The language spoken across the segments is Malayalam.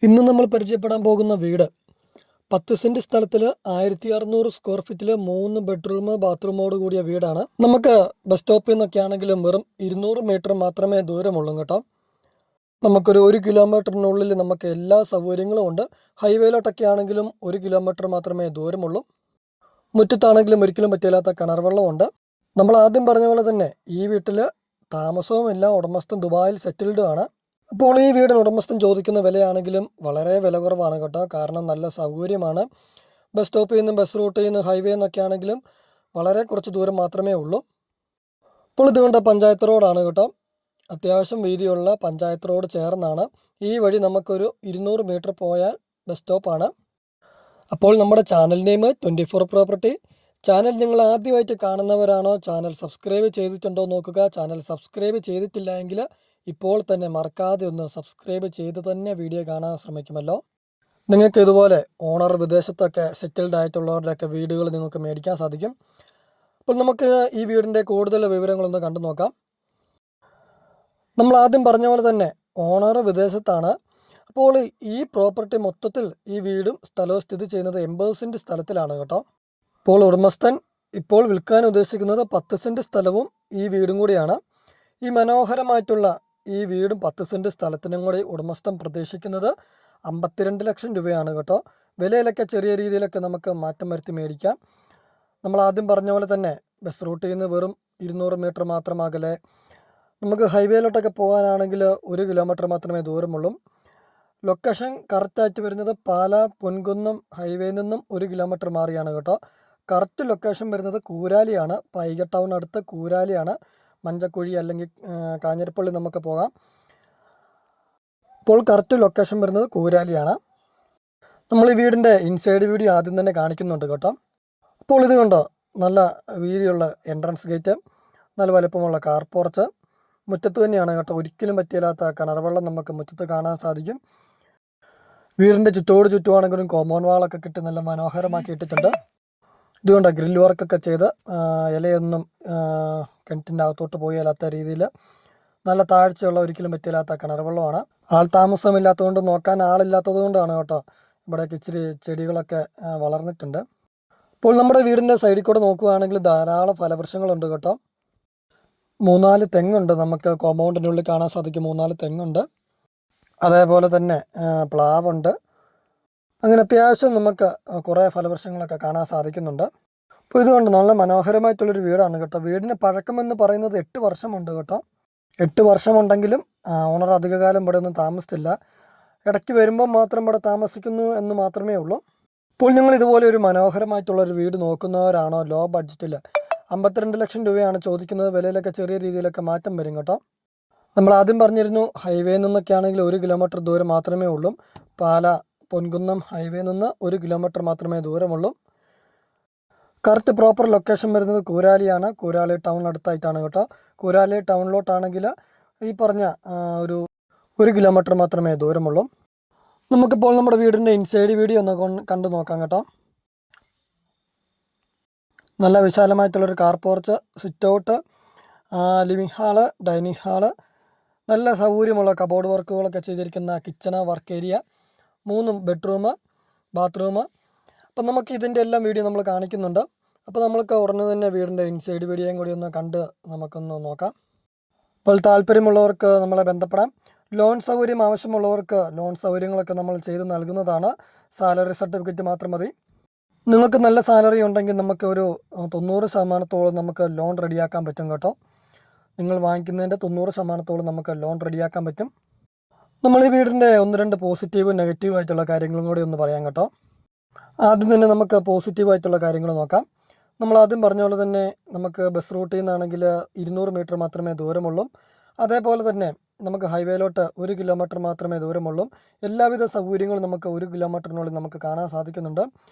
ഇന്ന് നമ്മൾ പരിചയപ്പെടാൻ പോകുന്ന വീട് 10 സെന്റ് സ്ഥലത്തിൽ 1600 സ്ക്വയർ ഫീറ്റിൽ 3 ബെഡ്റൂം ബാത്റൂമോട് കൂടിയ വീടാണ്. നമുക്ക് ബസ് സ്റ്റോപ്പിൽ നിന്നൊക്കെ ആണെങ്കിലും വെറും 200 മീറ്റർ മാത്രമേ ദൂരമുള്ളൂ കേട്ടോ. നമുക്കൊരു 1 കിലോമീറ്ററിനുള്ളിൽ നമുക്ക് എല്ലാ സൗകര്യങ്ങളും ഉണ്ട്. ഹൈവേയിലോട്ടൊക്കെ ആണെങ്കിലും 1 കിലോമീറ്റർ മാത്രമേ ദൂരമുള്ളൂ. മുറ്റത്താണെങ്കിലും ഒരിക്കലും പറ്റില്ലാത്ത കിണർ വെള്ളമുണ്ട്. നമ്മൾ ആദ്യം പറഞ്ഞ പോലെ തന്നെ ഈ വീട്ടിൽ താമസവുമില്ല, ഉടമസ്ഥൻ ദുബായിൽ സെറ്റിൽഡ് ആണ്. അപ്പോൾ ഈ വീടിന് ഉടമസ്ഥൻ ചോദിക്കുന്ന വിലയാണെങ്കിലും വളരെ വില കുറവാണ് കേട്ടോ. കാരണം നല്ല സൗകര്യമാണ്. ബസ് സ്റ്റോപ്പിൽ നിന്നും ബസ് റൂട്ടിൽ നിന്ന് ഹൈവേ എന്നൊക്കെ ആണെങ്കിലും വളരെ കുറച്ച് ദൂരം മാത്രമേ ഉള്ളൂ. അപ്പോൾ ഇതുകൊണ്ട് പഞ്ചായത്ത് റോഡാണ് കേട്ടോ. അത്യാവശ്യം വീതിയുള്ള പഞ്ചായത്ത് റോഡ് ചേർന്നാണ്. ഈ വഴി നമുക്കൊരു 200 മീറ്റർ പോയാൽ ബസ് സ്റ്റോപ്പാണ്. അപ്പോൾ നമ്മുടെ ചാനൽ നെയിം 24 പ്രോപ്പർട്ടി. ചാനൽ നിങ്ങൾ ആദ്യമായിട്ട് കാണുന്നവരാണോ, ചാനൽ സബ്സ്ക്രൈബ് ചെയ്തിട്ടുണ്ടോ നോക്കുക. ചാനൽ സബ്സ്ക്രൈബ് ചെയ്തിട്ടില്ല എങ്കിൽ ഇപ്പോൾ തന്നെ മറക്കാതെ ഒന്ന് സബ്സ്ക്രൈബ് ചെയ്ത് തന്നെ വീഡിയോ കാണാൻ ശ്രമിക്കുമല്ലോ. നിങ്ങൾക്ക് ഇതുപോലെ ഓണർ വിദേശത്തൊക്കെ സെറ്റിൽഡ് ആയിട്ടുള്ളവരുടെയൊക്കെ വീടുകൾ നിങ്ങൾക്ക് മേടിക്കാൻ സാധിക്കും. അപ്പോൾ നമുക്ക് ഈ വീടിൻ്റെ കൂടുതൽ വിവരങ്ങളൊന്ന് കണ്ടു നോക്കാം. നമ്മൾ ആദ്യം പറഞ്ഞ പോലെ തന്നെ ഓണർ വിദേശത്താണ്. അപ്പോൾ ഈ പ്രോപ്പർട്ടി മൊത്തത്തിൽ ഈ വീടും സ്ഥലവും സ്ഥിതി ചെയ്യുന്നത് 80 സെൻറ്റ് സ്ഥലത്തിലാണ് കേട്ടോ. ഇപ്പോൾ ഉടമസ്ഥൻ ഇപ്പോൾ വിൽക്കാൻ ഉദ്ദേശിക്കുന്നത് 10 സെൻറ്റ് സ്ഥലവും ഈ വീടും കൂടിയാണ്. ഈ മനോഹരമായിട്ടുള്ള ഈ വീടും 10 സെൻറ്റ് സ്ഥലത്തിനും കൂടി ഉടമസ്ഥൻ പ്രതീക്ഷിക്കുന്നത് 52 ലക്ഷം രൂപയാണ് കേട്ടോ. വിലയിലൊക്കെ ചെറിയ രീതിയിലൊക്കെ നമുക്ക് മാറ്റം വരുത്തി മേടിക്കാം. നമ്മൾ ആദ്യം പറഞ്ഞ പോലെ തന്നെ ബസ് റൂട്ടിൽ നിന്ന് വെറും 200 മീറ്റർ മാത്രം അകലെ. നമുക്ക് ഹൈവേയിലോട്ടൊക്കെ പോകാനാണെങ്കിൽ 1 കിലോമീറ്റർ മാത്രമേ ദൂരമുള്ളൂ. ലൊക്കേഷൻ കറക്റ്റായിട്ട് വരുന്നത് പാലാ പൊൻകുന്നം ഹൈവേയിൽ നിന്നും 1 കിലോമീറ്റർ മാറിയാണ് കേട്ടോ. കറക്റ്റ് ലൊക്കേഷൻ വരുന്നത് കൂരാലിയാണ്. പൈക ടൗൺ അടുത്ത് കൂരാലിയാണ്. മഞ്ചക്കുഴി അല്ലെങ്കിൽ കാഞ്ഞിരപ്പള്ളി നമുക്ക് പോകാം. ഇപ്പോൾ കറക്റ്റ് ലൊക്കേഷൻ വരുന്നത് കൂരാലിയാണ്. നമ്മൾ ഈ വീടിൻ്റെ ഇൻസൈഡ് വീഡിയോ ആദ്യം തന്നെ കാണിക്കുന്നുണ്ട് കേട്ടോ. അപ്പോൾ ഇത് കണ്ടോ, നല്ല വീതിയുള്ള എൻട്രൻസ് ഗേറ്റ്, നല്ല വലുപ്പമുള്ള കാർ പോർച്ച്, മുറ്റത്ത് തന്നെയാണ് കേട്ടോ. ഒരിക്കലും പറ്റിയില്ലാത്ത കിണർ വെള്ളം നമുക്ക് മുറ്റത്ത് കാണാൻ സാധിക്കും. വീടിൻ്റെ ചുറ്റുമാണെങ്കിലും കോമ്പൗണ്ട് വാളൊക്കെ കിട്ടി നല്ല മനോഹരമാക്കി ഇട്ടിട്ടുണ്ട്. ഇതുകൊണ്ട് ഗ്രിൽ വർക്കൊക്കെ ചെയ്ത് ഇലയൊന്നും കിണറ്റിൻ്റെ അകത്തോട്ട് പോയാലാത്ത രീതിയിൽ നല്ല താഴ്ചയുള്ള ഒരിക്കലും പറ്റില്ലാത്ത കിണർ വെള്ളമാണ്. ആൾ താമസമില്ലാത്തതുകൊണ്ട്, നോക്കാൻ ആളില്ലാത്തത് കൊണ്ടാണ് കേട്ടോ ഇവിടേക്ക് ഇച്ചിരി ചെടികളൊക്കെ വളർന്നിട്ടുണ്ട്. ഇപ്പോൾ നമ്മുടെ വീടിൻ്റെ സൈഡിൽ കൂടെ നോക്കുകയാണെങ്കിൽ ധാരാളം ഫലവൃക്ഷങ്ങളുണ്ട് കേട്ടോ. 3-4 തെങ്ങുണ്ട്. നമുക്ക് കോമ്പൗണ്ടിനുള്ളിൽ കാണാൻ സാധിക്കും 3-4 തെങ്ങുണ്ട്. അതേപോലെ തന്നെ പ്ലാവുണ്ട്. അങ്ങനെ അത്യാവശ്യം നമുക്ക് കുറേ ഫലവൃക്ഷങ്ങളൊക്കെ കാണാൻ സാധിക്കുന്നുണ്ട്. അപ്പോൾ ഇതുകൊണ്ട് നല്ല മനോഹരമായിട്ടുള്ളൊരു വീടാണ് കേട്ടോ. വീടിന് പഴക്കമെന്ന് പറയുന്നത് 8 വർഷമുണ്ട് കേട്ടോ. 8 വർഷമുണ്ടെങ്കിലും ഓണർ അധികകാലം ഇവിടെ ഒന്നും താമസിച്ചില്ല. ഇടയ്ക്ക് വരുമ്പം മാത്രം ഇവിടെ താമസിക്കുന്നു എന്ന് മാത്രമേ ഉള്ളൂ. ഇപ്പോൾ നിങ്ങൾ ഇതുപോലെ ഒരു മനോഹരമായിട്ടുള്ളൊരു വീട് നോക്കുന്നവരാണോ, ലോ ബഡ്ജറ്റിൽ 52 ലക്ഷം രൂപയാണ് ചോദിക്കുന്നത്. വിലയിലൊക്കെ ചെറിയ രീതിയിലൊക്കെ മാറ്റം വരും കേട്ടോ. നമ്മൾ ആദ്യം പറഞ്ഞിരുന്നു ഹൈവേയിൽ നിന്നൊക്കെ ആണെങ്കിൽ 1 കിലോമീറ്റർ ദൂരം മാത്രമേ ഉള്ളൂ. പാലാ പൊൻകുന്നം ഹൈവേ നിന്ന് 1 കിലോമീറ്റർ മാത്രമേ ദൂരമുള്ളൂ. കറക്റ്റ് പ്രോപ്പർ ലൊക്കേഷൻ വരുന്നത് കൂരാലിയാണ്. കൂരാലി ടൗൺ അടുത്തായിട്ടാണ് കേട്ടോ. കൂരാലി ടൗണിലോട്ടാണെങ്കിൽ ഈ പറഞ്ഞ ഒരു 1 കിലോമീറ്റർ മാത്രമേ ദൂരമുള്ളൂ. നമുക്കിപ്പോൾ നമ്മുടെ വീടിൻ്റെ ഇൻസൈഡ് വീഡിയോ ഒന്ന് കണ്ടു നോക്കാം കേട്ടോ. നല്ല വിശാലമായിട്ടുള്ളൊരു car porch, sit out, living hall, dining hall, നല്ല സൗകര്യമുള്ള കബോർഡ് വർക്കുകളൊക്കെ ചെയ്തിരിക്കുന്ന kitchen, work area, 3 bedroom, bathroom. അപ്പം നമുക്ക് ഇതിൻ്റെ എല്ലാം വീഡിയോ നമ്മൾ കാണിക്കുന്നുണ്ട്. അപ്പോൾ നമ്മൾക്ക് ഉടനെ തന്നെ വീടിൻ്റെ ഇൻസൈഡ് വീഡിയോയും കൂടി ഒന്ന് കണ്ട് നമുക്കൊന്ന് നോക്കാം. അപ്പോൾ താല്പര്യമുള്ളവർക്ക് നമ്മളെ ബന്ധപ്പെടാം. ലോൺ സൗകര്യം ആവശ്യമുള്ളവർക്ക് ലോൺ സൗകര്യങ്ങളൊക്കെ നമ്മൾ ചെയ്ത് നൽകുന്നതാണ്. സാലറി സർട്ടിഫിക്കറ്റ് മാത്രം മതി. നിങ്ങൾക്ക് നല്ല സാലറി ഉണ്ടെങ്കിൽ നമുക്ക് ഒരു 90% നമുക്ക് ലോൺ റെഡിയാക്കാൻ പറ്റും കേട്ടോ. നിങ്ങൾ വാങ്ങിക്കുന്നതിൻ്റെ 90% നമുക്ക് ലോൺ റെഡിയാക്കാൻ പറ്റും. നമ്മൾ ഈ വീടിൻ്റെ 1-2 പോസിറ്റീവ് നെഗറ്റീവ് ആയിട്ടുള്ള കാര്യങ്ങളും കൂടി ഒന്ന് പറയാം കേട്ടോ. ആദ്യം തന്നെ നമുക്ക് പോസിറ്റീവായിട്ടുള്ള കാര്യങ്ങൾ നോക്കാം. നമ്മൾ ആദ്യം പറഞ്ഞ പോലെ തന്നെ നമുക്ക് ബസ് റൂട്ടിൽ നിന്നാണെങ്കിൽ 200 മീറ്റർ മാത്രമേ ദൂരമുള്ളൂ. അതേപോലെ തന്നെ നമുക്ക് ഹൈവേയിലോട്ട് 1 കിലോമീറ്റർ മാത്രമേ ദൂരമുള്ളൂ. എല്ലാവിധ സൗകര്യങ്ങളും നമുക്ക് 1 കിലോമീറ്ററിനുള്ളിൽ നമുക്ക് കാണാൻ സാധിക്കുന്നുണ്ട്.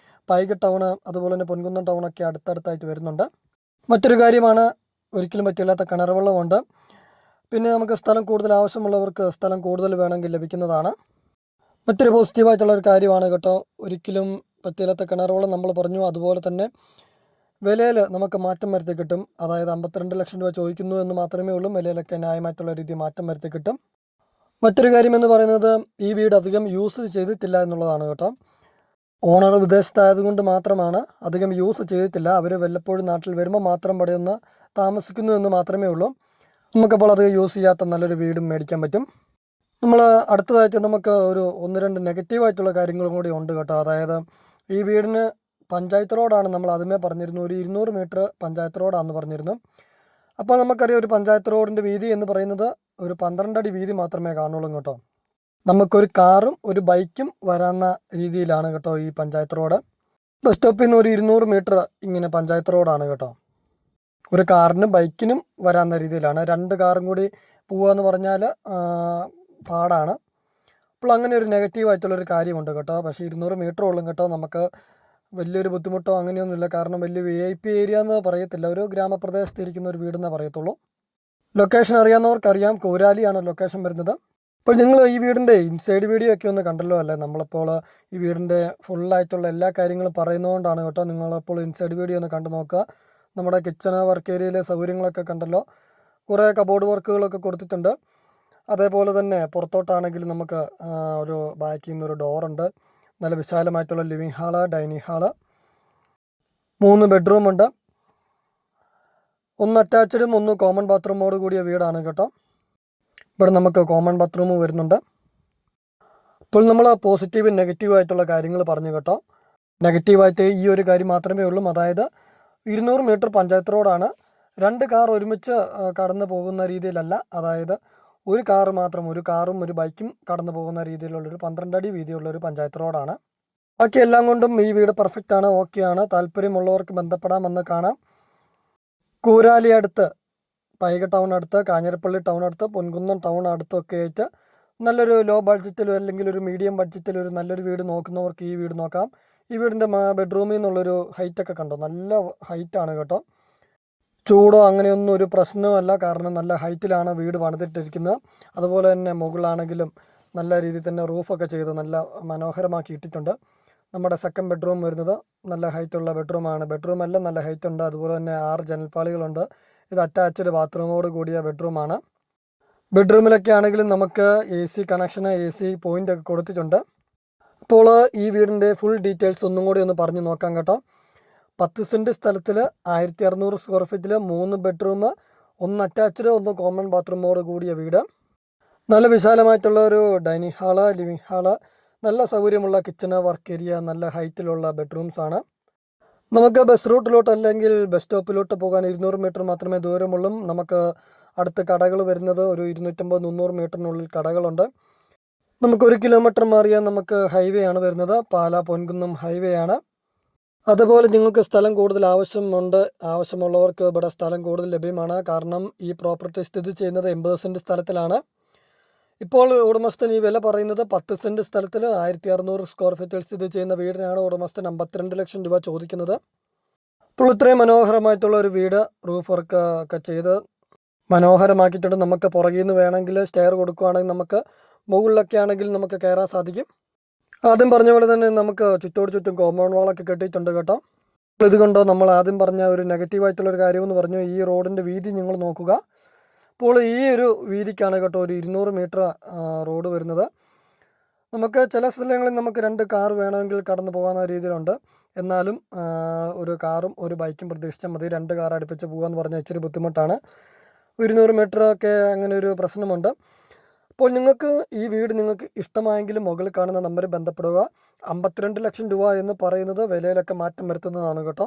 പൈക ടൗണ്, അതുപോലെ തന്നെ പൊൻകുന്നം ടൗണൊക്കെ അടുത്തടുത്തായിട്ട് വരുന്നുണ്ട്. മറ്റൊരു കാര്യമാണ്, ഒരിക്കലും പറ്റില്ലാത്ത കിണർ വെള്ളമുണ്ട്. പിന്നെ നമുക്ക് സ്ഥലം കൂടുതൽ ആവശ്യമുള്ളവർക്ക് സ്ഥലം കൂടുതൽ വേണമെങ്കിൽ ലഭിക്കുന്നതാണ്. മറ്റൊരു പോസിറ്റീവായിട്ടുള്ളൊരു കാര്യമാണ് കേട്ടോ. ഒരിക്കലും പറ്റില്ലാത്ത കിണർ വെള്ളം നമ്മൾ പറഞ്ഞു. അതുപോലെ തന്നെ വിലയിൽ നമുക്ക് മാറ്റം വരുത്തി കിട്ടും. അതായത് 52 ലക്ഷം രൂപ ചോദിക്കുന്നു എന്ന് മാത്രമേ ഉള്ളൂ. വിലയിലൊക്കെ ന്യായമായിട്ടുള്ള രീതി മാറ്റം വരുത്തി കിട്ടും. മറ്റൊരു കാര്യം എന്ന് പറയുന്നത് ഈ വീട് അധികം യൂസ് ചെയ്തിട്ടില്ല എന്നുള്ളതാണ് കേട്ടോ. ഓണർ വിദേശത്തായതുകൊണ്ട് മാത്രമാണ് അധികം യൂസ് ചെയ്തിട്ടില്ല. അവർ വല്ലപ്പോഴും നാട്ടിൽ വരുമ്പോൾ മാത്രം ഇവിടെ ഒന്ന് താമസിക്കുന്നു എന്ന് മാത്രമേ ഉള്ളൂ. നമുക്കപ്പോൾ അധികം യൂസ് ചെയ്യാത്ത നല്ലൊരു വീടും മേടിക്കാൻ പറ്റും. നമ്മൾ അടുത്തതായിട്ട് നമുക്ക് ഒരു 1-2 നെഗറ്റീവായിട്ടുള്ള കാര്യങ്ങളും കൂടി ഉണ്ട് കേട്ടോ. അതായത് ഈ വീടിന് പഞ്ചായത്ത് റോഡാണ്, നമ്മൾ ആദ്യമേ പറഞ്ഞിരുന്നു. ഒരു 200 മീറ്റർ പഞ്ചായത്ത് റോഡാണെന്ന് പറഞ്ഞിരുന്നു. അപ്പോൾ നമുക്കറിയാം ഒരു പഞ്ചായത്ത് റോഡിൻ്റെ വീതി എന്ന് പറയുന്നത് ഒരു 12 അടി വീതി മാത്രമേ കാണുള്ളൂ കേട്ടോ. നമുക്കൊരു കാറും ഒരു ബൈക്കും വരാവുന്ന രീതിയിലാണ് കേട്ടോ ഈ പഞ്ചായത്ത് റോഡ്. ബസ് സ്റ്റോപ്പിൽ നിന്ന് ഒരു 200 മീറ്റർ ഇങ്ങനെ പഞ്ചായത്ത് റോഡാണ് കേട്ടോ. ഒരു കാറിനും ബൈക്കിനും വരാവുന്ന രീതിയിലാണ്. 2 കാറും കൂടി പോവുകയെന്ന് പറഞ്ഞാൽ പാടാണ്. അപ്പോൾ അങ്ങനെ ഒരു നെഗറ്റീവായിട്ടുള്ളൊരു കാര്യമുണ്ട് കേട്ടോ. പക്ഷേ 200 മീറ്റർ ഉള്ളൂ കേട്ടോ. നമുക്ക് വലിയൊരു ബുദ്ധിമുട്ടോ അങ്ങനെയൊന്നുമില്ല. കാരണം വലിയ VIP ഏരിയ എന്ന് പറയത്തില്ല, ഒരു ഗ്രാമപ്രദേശത്ത് ഇരിക്കുന്ന ഒരു വീടെന്നേ പറയത്തുള്ളൂ. ലൊക്കേഷൻ അറിയാവുന്നവർക്കറിയാം, കോരാലിയാണ് ലൊക്കേഷൻ വരുന്നത്. അപ്പോൾ നിങ്ങൾ ഈ വീടിൻ്റെ ഇൻസൈഡ് വീഡിയോ ഒക്കെ ഒന്ന് കണ്ടല്ലോ അല്ലേ. നമ്മളിപ്പോൾ ഈ വീടിൻ്റെ ഫുള്ളായിട്ടുള്ള എല്ലാ കാര്യങ്ങളും പറയുന്നതുകൊണ്ടാണ് കേട്ടോ. നിങ്ങളിപ്പോൾ ഇൻസൈഡ് വീഡിയോ ഒന്ന് കണ്ടു നോക്കുക. നമ്മുടെ കിച്ചൺ വർക്ക് ഏരിയയിലെ സൗകര്യങ്ങളൊക്കെ കണ്ടല്ലോ. കുറേ കബോർഡ് വർക്കുകളൊക്കെ കൊടുത്തിട്ടുണ്ട്. അതേപോലെ തന്നെ പുറത്തോട്ടാണെങ്കിൽ നമുക്ക് ഒരു ബാക്കിൽ നിന്നൊരു ഡോറുണ്ട്. നല്ല വിശാലമായിട്ടുള്ള ലിവിങ് ഹാള്, ഡൈനിങ് ഹാള്, 3 ബെഡ്റൂമുണ്ട്. 1 അറ്റാച്ച്ഡും 1 കോമൺ ബാത്റൂമോട് കൂടിയ വീടാണ് കേട്ടോ. ഇവിടെ നമുക്ക് കോമൺ ബാത്റൂം വരുന്നുണ്ട്. ഇപ്പോൾ നമ്മൾ പോസിറ്റീവ് നെഗറ്റീവായിട്ടുള്ള കാര്യങ്ങൾ പറഞ്ഞു കേട്ടോ. നെഗറ്റീവായിട്ട് ഈ ഒരു കാര്യം മാത്രമേ ഉള്ളൂ. അതായത് 200 മീറ്റർ പഞ്ചായത്ത് റോഡാണ്. 2 കാർ ഒരുമിച്ച് കടന്നു പോകുന്ന രീതിയിലല്ല. അതായത് ഒരു കാറ് മാത്രം, ഒരു കാറും ഒരു ബൈക്കും കടന്നു പോകുന്ന രീതിയിലുള്ളൊരു 12 അടി വീതിയുള്ളൊരു പഞ്ചായത്ത് റോഡാണ്. ബാക്കി എല്ലാം കൊണ്ടും ഈ വീട് പെർഫെക്റ്റ് ആണ്, ഓക്കെയാണ്. താല്പര്യമുള്ളവർക്ക് ബന്ധപ്പെടാമെന്ന് കാണാം. കൂരാലി അടുത്ത്, പൈക ടൗൺ അടുത്ത്, കാഞ്ഞിരപ്പള്ളി ടൗൺ അടുത്ത്, പൊൻകുന്നം ടൗൺ അടുത്തൊക്കെ ആയിട്ട് നല്ലൊരു ലോ ബഡ്ജറ്റിലും അല്ലെങ്കിൽ ഒരു മീഡിയം ബഡ്ജറ്റിലും ഒരു നല്ലൊരു വീട് നോക്കുന്നവർക്ക് ഈ വീട് നോക്കാം. ഈ വീടിൻ്റെ ബെഡ്റൂമിൽ നിന്നുള്ളൊരു ഹൈറ്റൊക്കെ കണ്ടോ, നല്ല ഹൈറ്റാണ് കേട്ടോ. ചൂടോ അങ്ങനെയൊന്നും ഒരു പ്രശ്നമല്ല, കാരണം നല്ല ഹൈറ്റിലാണ് വീട് പണിതിട്ടിരിക്കുന്നത്. അതുപോലെ തന്നെ മുകളാണെങ്കിലും നല്ല രീതിയിൽ തന്നെ റൂഫൊക്കെ ചെയ്ത് നല്ല മനോഹരമാക്കി ഇട്ടിട്ടുണ്ട്. നമ്മുടെ സെക്കൻഡ് ബെഡ്റൂം വരുന്നത് നല്ല ഹൈറ്റുള്ള ബെഡ്റൂമാണ്. ബെഡ്റൂമെല്ലാം നല്ല ഹൈറ്റുണ്ട്. അതുപോലെ തന്നെ 6 ജനൽപ്പാളികളുണ്ട്. ഇത് അറ്റാച്ച്ഡ് ബാത്റൂമോട് കൂടിയ ബെഡ്റൂമാണ്. ബെഡ്റൂമിലൊക്കെ ആണെങ്കിലും നമുക്ക് AC കണക്ഷന്, AC പോയിൻ്റ് ഒക്കെ കൊടുത്തിട്ടുണ്ട്. അപ്പോൾ ഈ വീടിൻ്റെ ഫുൾ ഡീറ്റെയിൽസ് ഒന്നും കൂടി ഒന്ന് പറഞ്ഞു നോക്കാം കേട്ടോ. 10 സെൻറ്റ് സ്ഥലത്തിൽ 1600 സ്ക്വയർ ഫീറ്റിൽ 3 ബെഡ്റൂം, 1 അറ്റാച്ച്ഡ് 1 കോമൺ ബാത്റൂമോട് കൂടിയ വീട്. നല്ല വിശാലമായിട്ടുള്ള ഒരു ഡൈനിങ് ഹാള്, ലിവിങ് ഹാള്, നല്ല സൗകര്യമുള്ള കിച്ചണ്, വർക്ക് ഏരിയ, നല്ല ഹൈറ്റിലുള്ള ബെഡ്റൂംസാണ്. നമുക്ക് ബസ് റൂട്ടിലോട്ട് അല്ലെങ്കിൽ ബസ് സ്റ്റോപ്പിലോട്ട് പോകാൻ 200 മീറ്റർ മാത്രമേ ദൂരമുള്ളൂ. നമുക്ക് അടുത്ത് കടകൾ വരുന്നത് ഒരു 250-300 മീറ്ററിനുള്ളിൽ കടകളുണ്ട്. നമുക്ക് 1 കിലോമീറ്റർ മാറിയാൽ നമുക്ക് ഹൈവേ ആണ് വരുന്നത്. പാലാ പൊൻകുന്നം ഹൈവേ ആണ്. അതുപോലെ നിങ്ങൾക്ക് സ്ഥലം കൂടുതൽ ആവശ്യമുള്ളവർക്ക് ഇവിടെ സ്ഥലം കൂടുതൽ ലഭ്യമാണ്. കാരണം ഈ പ്രോപ്പർട്ടി സ്ഥിതി ചെയ്യുന്നത് 80 സെൻറ്റ് സ്ഥലത്തിലാണ്. ഇപ്പോൾ ഉടമസ്ഥൻ ഈ വില പറയുന്നത് 10 സെൻറ്റ് സ്ഥലത്തിൽ 1600 സ്ക്വയർ ഫീറ്റിൽ സ്ഥിതി ചെയ്യുന്ന വീടിനാണ് ഉടമസ്ഥൻ 52 ലക്ഷം രൂപ ചോദിക്കുന്നത്. അപ്പോൾ ഇത്രയും മനോഹരമായിട്ടുള്ള ഒരു വീട് റൂഫ് വർക്ക് ഒക്കെ ചെയ്ത് മനോഹരമാക്കിയിട്ടുണ്ട്. നമുക്ക് പുറകിൽ നിന്ന് വേണമെങ്കിൽ സ്റ്റെയർ കൊടുക്കുകയാണെങ്കിൽ നമുക്ക് മുകളിലൊക്കെ ആണെങ്കിൽ നമുക്ക് കയറാൻ സാധിക്കും. ആദ്യം പറഞ്ഞ പോലെ തന്നെ നമുക്ക് ചുറ്റോട് ചുറ്റും കോമ്പൗണ്ട് വാളൊക്കെ കെട്ടിയിട്ടുണ്ട് കേട്ടോ. ഇതുകൊണ്ടോ നമ്മൾ ആദ്യം പറഞ്ഞ ഒരു നെഗറ്റീവായിട്ടുള്ളൊരു കാര്യമെന്ന് പറഞ്ഞു, ഈ റോഡിൻ്റെ വീതി നിങ്ങൾ നോക്കുക. അപ്പോൾ ഈ ഒരു വീതിക്കാണ് കേട്ടോ ഒരു 200 മീറ്റർ റോഡ് വരുന്നത്. നമുക്ക് ചില സ്ഥലങ്ങളിൽ നമുക്ക് 2 കാർ വേണമെങ്കിൽ കടന്നു പോകാവുന്ന രീതിയിലുണ്ട്. എന്നാലും ഒരു കാറും ഒരു ബൈക്കും പ്രതീക്ഷിച്ചാൽ മതി. 2 കാർ അടുപ്പിച്ച് പോകാമെന്ന് പറഞ്ഞാൽ ഇച്ചിരി ബുദ്ധിമുട്ടാണ്. 200 മീറ്റർ ഒക്കെ അങ്ങനെ ഒരു പ്രശ്നമുണ്ട്. അപ്പോൾ നിങ്ങൾക്ക് ഈ വീട് നിങ്ങൾക്ക് ഇഷ്ടമായെങ്കിൽ മുകളിൽ കാണുന്ന നമ്പറിൽ ബന്ധപ്പെടുക. 52 ലക്ഷം രൂപ എന്ന് പറയുന്നത് വിലയിലൊക്കെ മാറ്റം വരുത്തുന്നതാണ് കേട്ടോ.